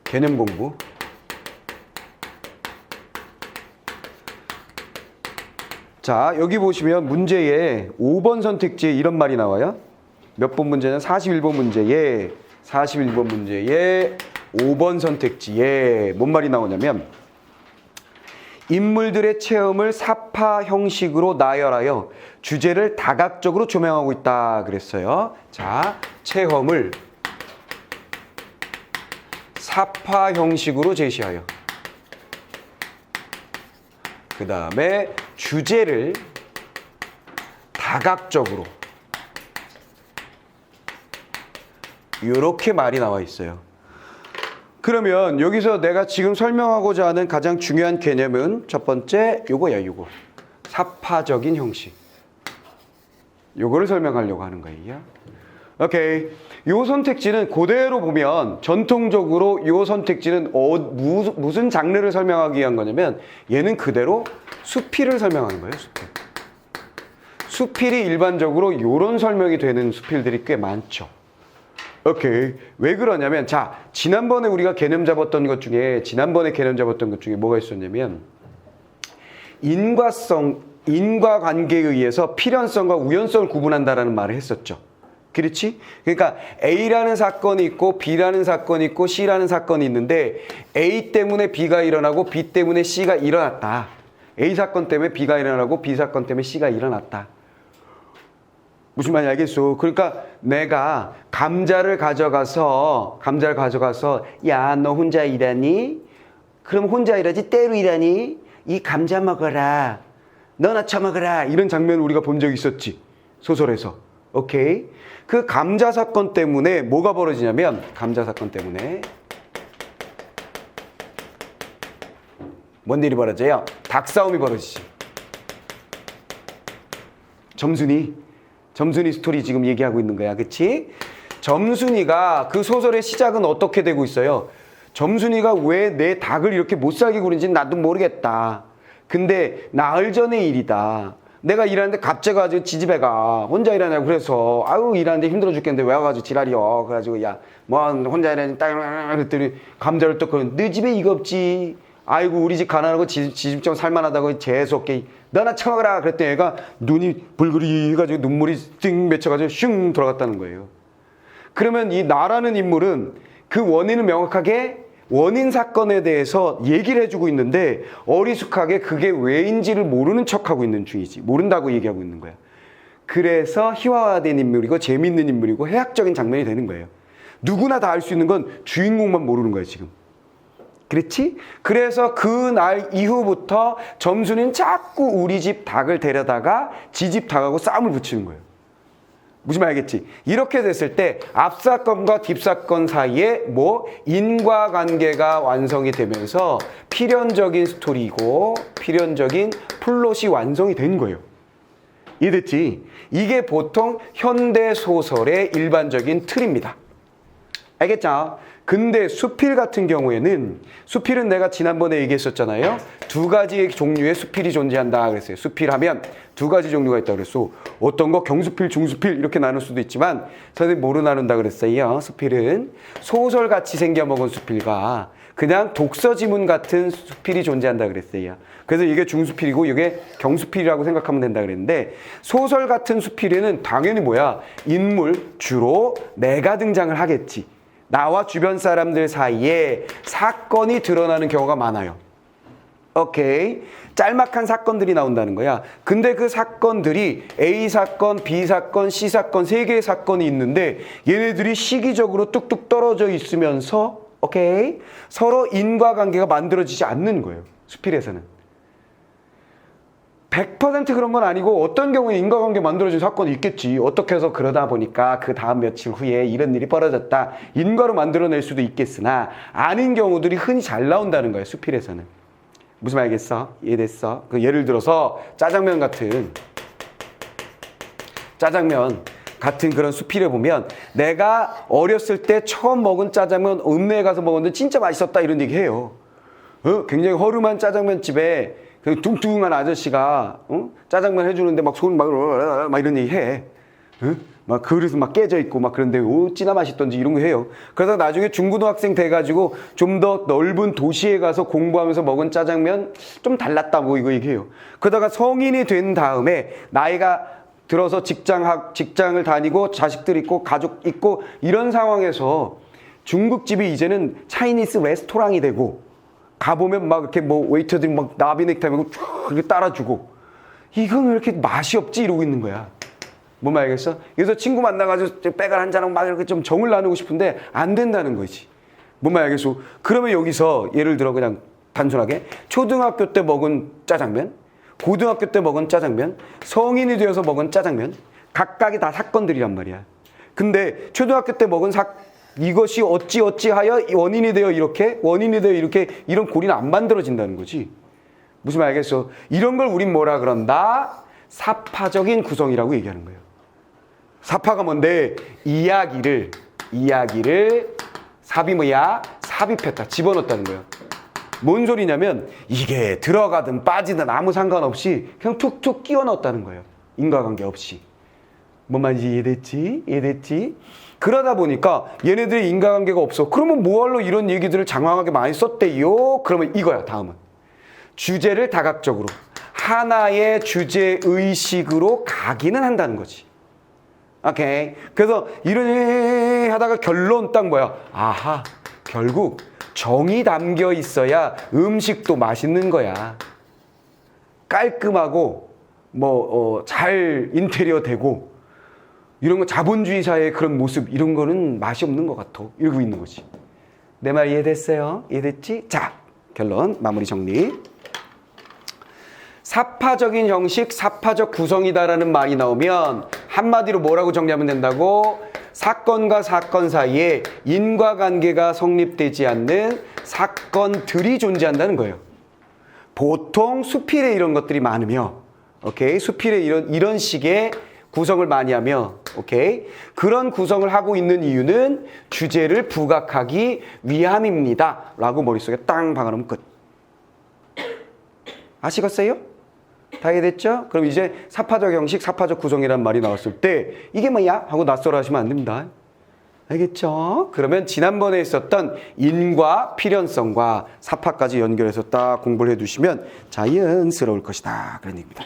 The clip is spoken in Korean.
개념 공부. 자, 여기 보시면 문제에 5번 선택지에 이런 말이 나와요. 몇 번 문제냐? 41번 문제에 41번 문제에 5번 선택지에 뭔 말이 나오냐면 인물들의 체험을 사파 형식으로 나열하여 주제를 다각적으로 조명하고 있다 그랬어요. 자, 체험을 사파 형식으로 제시하여 그 다음에 주제를 다각적으로 이렇게 말이 나와 있어요. 그러면 여기서 내가 지금 설명하고자 하는 가장 중요한 개념은 첫 번째 요거야, 요거. 사파적인 형식. 요거를 설명하려고 하는 거예요. 오케이. 요 선택지는 그대로 보면 전통적으로 요 선택지는 무슨 장르를 설명하기 위한 거냐면 얘는 그대로 수필을 설명하는 거예요, 수필. 수필이 일반적으로 요런 설명이 되는 수필들이 꽤 많죠. 오케이. 왜 그러냐면, 자, 지난번에 우리가 개념 잡았던 것 중에 뭐가 있었냐면, 인과관계에 의해서 필연성과 우연성을 구분한다라는 말을 했었죠. 그렇지? 그러니까 A라는 사건이 있고, B라는 사건이 있고, C라는 사건이 있는데, A 때문에 B가 일어나고, B 때문에 C가 일어났다. A 사건 때문에 B가 일어나고, B 사건 때문에 C가 일어났다. 무슨 말인지 알겠어? 그러니까 내가 감자를 가져가서 야, 너 혼자 일하니? 그럼 혼자 일하지 때로 일하니? 이 감자 먹어라. 너나 처먹어라. 이런 장면을 우리가 본 적이 있었지. 소설에서. 오케이? 그 감자 사건 때문에 뭐가 벌어지냐면 감자 사건 때문에 뭔 일이 벌어져요? 닭싸움이 벌어지지. 점순이 스토리 지금 얘기하고 있는 거야. 그치? 점순이가 그 소설의 시작은 어떻게 되고 있어요? 점순이가 왜 내 닭을 이렇게 못 살게 구는지는 나도 모르겠다. 근데 나흘 전의 일이다. 내가 일하는데 갑자기 가지고 지집애가 혼자 일하냐고 그래서 아유 일하는데 힘들어 죽겠는데 왜 와가지고 지랄이여. 그래가지고 야 뭐 혼자 일하니 딱 그랬더니 감자를 또 너 집에 이거 없지. 아이고 우리 집 가난하고 지집 좀 살만하다고 재수없게 너나 처먹어라 그랬더니 얘가 눈이 불그리 해가지고 눈물이 띵 맺혀가지고 슝 돌아갔다는 거예요. 그러면 이 나라는 인물은 그 원인을 명확하게 원인 사건에 대해서 얘기를 해주고 있는데 어리숙하게 그게 왜인지를 모르는 척하고 있는 중이지. 모른다고 얘기하고 있는 거야. 그래서 희화화된 인물이고 재밌는 인물이고 해학적인 장면이 되는 거예요. 누구나 다 알 수 있는 건 주인공만 모르는 거예요 지금. 그렇지? 그래서 그날 이후부터 점순이는 자꾸 우리 집 닭을 데려다가 지 집 닭하고 싸움을 붙이는 거예요. 무슨 말 알겠지? 이렇게 됐을 때 앞사건과 뒷사건 사이에 뭐 인과관계가 완성이 되면서 필연적인 스토리이고 필연적인 플롯이 완성이 된 거예요. 이해됐지? 이게 보통 현대소설의 일반적인 틀입니다. 알겠죠? 근데 수필 같은 경우에는 수필은 내가 지난번에 얘기했었잖아요. 두 가지 종류의 수필이 존재한다 그랬어요. 수필하면 두 가지 종류가 있다고 그랬어. 어떤 거 경수필, 중수필 이렇게 나눌 수도 있지만 선생님 뭐로 나눈다 그랬어요. 수필은 소설같이 생겨먹은 수필과 그냥 독서지문 같은 수필이 존재한다 그랬어요. 그래서 이게 중수필이고 이게 경수필이라고 생각하면 된다 그랬는데 소설 같은 수필에는 당연히 뭐야? 인물 주로 내가 등장을 하겠지. 나와 주변 사람들 사이에 사건이 드러나는 경우가 많아요. 오케이. 짤막한 사건들이 나온다는 거야. 근데 그 사건들이 A 사건, B 사건, C 사건 세 개의 사건이 있는데 얘네들이 시기적으로 뚝뚝 떨어져 있으면서 오케이. 서로 인과관계가 만들어지지 않는 거예요. 수필에서는. 100% 그런 건 아니고 어떤 경우에 인과관계 만들어진 사건이 있겠지. 어떻게 해서 그러다 보니까 그 다음 며칠 후에 이런 일이 벌어졌다. 인과로 만들어낼 수도 있겠으나 아닌 경우들이 흔히 잘 나온다는 거예요. 수필에서는. 무슨 말 알겠어? 이해됐어? 그 예를 들어서 짜장면 같은 그런 수필에 보면 내가 어렸을 때 처음 먹은 짜장면 읍내에 가서 먹었는데 진짜 맛있었다 이런 얘기 해요. 굉장히 허름한 짜장면집에 그 뚱뚱한 아저씨가 짜장면 해주는데 막 손 막 이런 얘기 해. 막 그릇은 막 깨져 있고 막 그런데 어찌나 맛있던지 이런 거 해요. 그러다 나중에 중고등학생 돼가지고 좀 더 넓은 도시에 가서 공부하면서 먹은 짜장면 좀 달랐다고 이거 얘기해요. 그러다가 성인이 된 다음에 나이가 들어서 직장을 다니고 자식들 있고 가족 있고 이런 상황에서 중국집이 이제는 차이니스 레스토랑이 되고 가보면 막 이렇게 뭐 웨이터들이 막 나비 넥타이 메고 쭉 이렇게 따라주고 이건 왜 이렇게 맛이 없지 이러고 있는 거야. 뭔 말이겠어? 그래서 친구 만나가지고 빼갈 한잔하고 막 이렇게 좀 정을 나누고 싶은데 안 된다는 거지. 뭔 말이겠어? 그러면 여기서 예를 들어 그냥 단순하게 초등학교 때 먹은 짜장면, 고등학교 때 먹은 짜장면, 성인이 되어서 먹은 짜장면 각각이 다 사건들이란 말이야. 근데 초등학교 때 먹은 이것이 어찌하여 원인이 되어 이렇게 이런 고리는 안 만들어진다는 거지. 무슨 말 알겠어? 이런 걸 우린 뭐라 그런다? 사파적인 구성이라고 얘기하는 거예요. 사파가 뭔데? 이야기를 삽이 뭐야? 삽입했다. 집어넣었다는 거예요. 뭔 소리냐면 이게 들어가든 빠지든 아무 상관없이 그냥 툭툭 끼워 넣었다는 거예요. 인과관계 없이. 뭔 말인지 이해됐지? 그러다 보니까 얘네들이 인과관계가 없어. 그러면 뭐하러 이런 얘기들을 장황하게 많이 썼대요? 그러면 이거야. 다음은 주제를 다각적으로 하나의 주제의식으로 가기는 한다는 거지. 오케이. 그래서 이런 하다가 결론 딱 뭐야? 아하, 결국 정이 담겨 있어야 음식도 맛있는 거야. 깔끔하고 잘 인테리어 되고 이런 거 자본주의 사회의 그런 모습 이런 거는 맛이 없는 것 같아. 이러고 있는 거지. 내 말 이해됐어요? 이해됐지? 자, 결론 마무리 정리. 사파적인 형식, 사파적 구성이다라는 말이 나오면 한마디로 뭐라고 정리하면 된다고? 사건과 사건 사이에 인과관계가 성립되지 않는 사건들이 존재한다는 거예요. 보통 수필에 이런 것들이 많으며, 오케이? 수필에 이런 식의 구성을 많이 하며, 오케이? 그런 구성을 하고 있는 이유는 주제를 부각하기 위함입니다. 라고 머릿속에 땅 박아놓으면 끝. 아시겠어요? 다 이해됐죠? 그럼 이제 사파적 형식, 사파적 구성이라는 말이 나왔을 때 이게 뭐야? 하고 낯설어 하시면 안 됩니다. 알겠죠? 그러면 지난번에 있었던 인과 필연성과 사파까지 연결해서 딱 공부를 해두시면 자연스러울 것이다. 그런 얘기입니다.